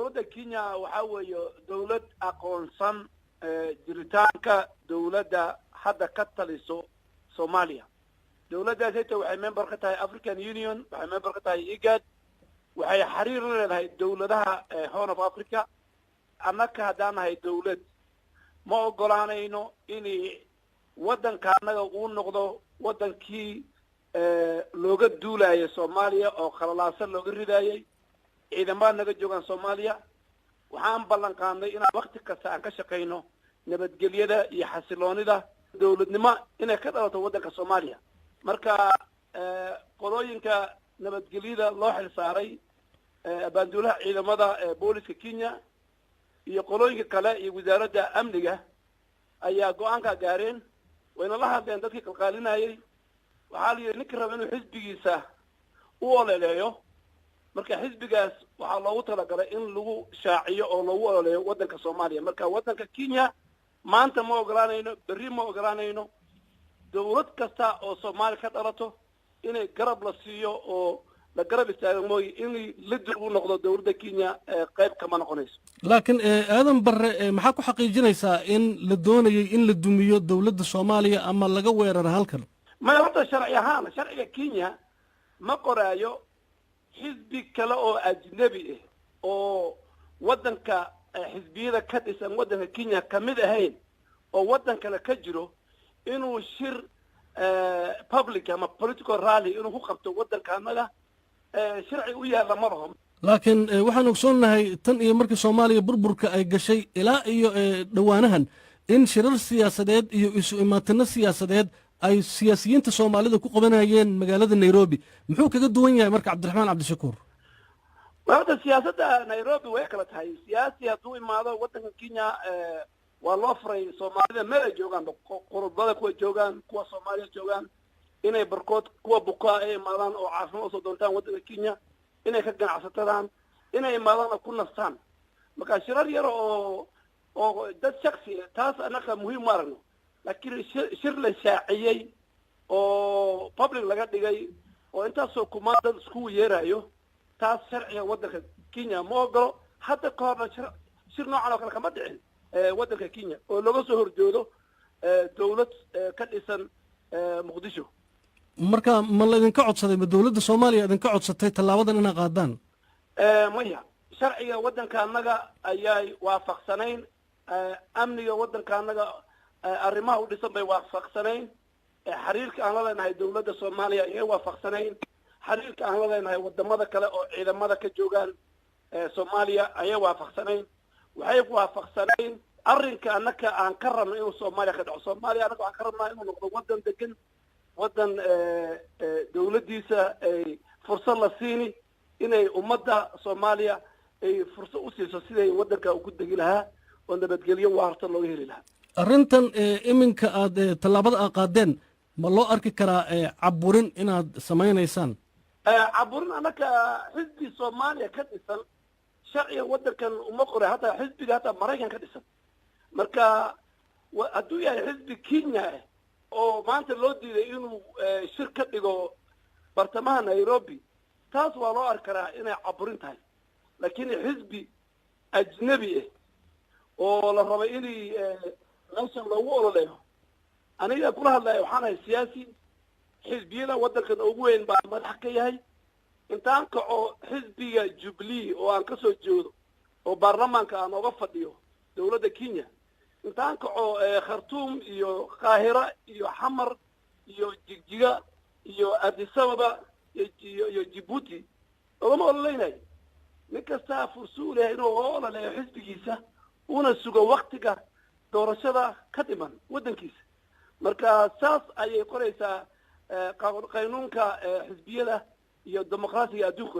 دولة كينيا وحاول دولة أقونسان جريتانكا دولة حدا كتاليسو صوماليا دولة ذاتها وحي ممبر قتاي أفريكان يونيون وحي ممبر قتاي إيجاد وحي حرير لها الدولة لها هون في أفريكا أنك هدانا هاي دولة ما أقولنا إنه إني ودن كان نقول نقضه ودن كي لوجا دولة يا صوماليا أو خلاص لوجا رداية إذا ما نجد جوان صوماليا وحام بلن كان إن وقت كسان كشقينه نبت جليدا يحصلون ده دولة نما إن كذا تودن كصوماليا مركا قضايا كنبت جليدا الله الساري بندولة إذا ماذا بوليس كينيا يقولون كلا وزارة أمنية أي قوان كجارين وإن الله بين ذلك القالين هاي وحالي نكره منه حزب جيسة ولا لا مركا حزب جاس وحلا وطلع قال إن له شاعية أو له ولا ودنك الصومالية مركا ودنك كينيا ما أنت ما قرانينه بري ما قرانينه دولة كستا أو صوماليا كترته إنه قرب لسيو أو لقرب استعمالي إني لدرو نقطة دولة كينيا قيب كمان قنيس. لكن آدم بر محاكو حقيقينيسا إن لدوني إن لدوميو دولة الصومالية أما لقى ويرر هالكن. ما يرد الشرعية هانا شرعية كينيا ما قرايو حزب كلا أو أجنبي أو ودنك حزبية كتسم ودنك كينيا كمدة هين أو ودنك لكجرو إنه شر public أما political rally إنه هو قبته ودنك هذا شرعي ويا لمرهم. لكن waxaan ogsoonahay tan iyo markii Soomaaliya burburka ay gashay ilaa iyo dhawaanahan in shirar siyaasadeed iyo isu imaatinno siyaasadeed ay siyaasiyiinta Soomaalida ku qabanayeen magaalada Nairobi muxuu kaga duwan yahay marka Cabdiraxmaan Cabdishakuur wada siyaasadda Nairobi way kala tahay siyaasi hadduu imaado wadanka Kenya waa loo furay Soomaalida meel ay joogaan qurubada kuwa joogaan kuwa Soomaaliya joogaan inay barkood kuwa bukaa ay imaadaan oo caafimaad soo doontaan wadanka Kenya inay ka ganacsadaan inay imaadaan ku nastaan marka shirar yar oo dad shakhsi taas anaka muhiim ma aragno laakiin shir la shaaciyay oo public laga dhigay oo intaas oo kumaadad isku yeerayo taas sharciga wadanka Kenya ma ogolo hadda ka hor shir noocan oo kale kama dhicin wadanka Kenya oo laga soo horjoodo dawlad ka dhisan Muqdisho marka ma la idinka codsaday ma dawladda Soomaaliya idinka codsatay talaabadan inay qaadaan maya sharciga wadanka anaga ayay waafaqsanayn amniga wadanka anaga arrimaha u dhisan bay waafaqsanayn xiriirka aan la leenahay dawladda Soomaaliya ayay waafaqsanayn xiriirka aan la leenahay wadamada kale oo ciidamada ka joogaan Soomaaliya ayay waafaqsanayn waxay waafaqsanayn arrinka anaka aan ka rabno inuu Soomaaliya ka dhaco Soomaaliya anaga aan ka rabnaa inuu noqdo wadan degan wadan dawladdiisa ay fursad la siini inay ummadda Soomaaliya ay fursad u siiso siday wadanka ugu degi lahaa oo nabadgelyo waarta looga heli lahaa arrintan iminka aad talaabada qaadeen ma loo arki karaa caburin inaad samaynaysaan caburin anaka xisbi Soomaaliya ka dhisan sharciga wadankan uma qoray hataa xisbiga hataa Mareykan ka dhisan marka hadduu yahay xisbi Kenya oo maanta loo diiday inuu shir ka dhigo bartamaha Nairobi taas waa loo arki karaa inay caburin tahay laakiin xisbi ajnabi oo la rabo inay meeshan loogu ololeeyo aniga kula hadlayo waxaan ahay siyaasi xisbiyada wadankan ugu weyn baa madax ka yahay intaan kaco xisbiga Jubilee oo aan ka soo jeedo oo baarlamaanka aan uga fadhiyo dawladda Kenya intaan kaco Khartoum iyo Qaahira iyo Xamar iyo Jigjiga iyo Addis Ababa iyo Djibouti oo ma ololeynay ninkasta fursad leh inuu ololeeyo xisbigiisa una sugo waqtiga doorashada ka dhiman wadankiisa marka saas ayay qoraysaa qaanuunka xisbiyada iyo dimuqraadiga adduunka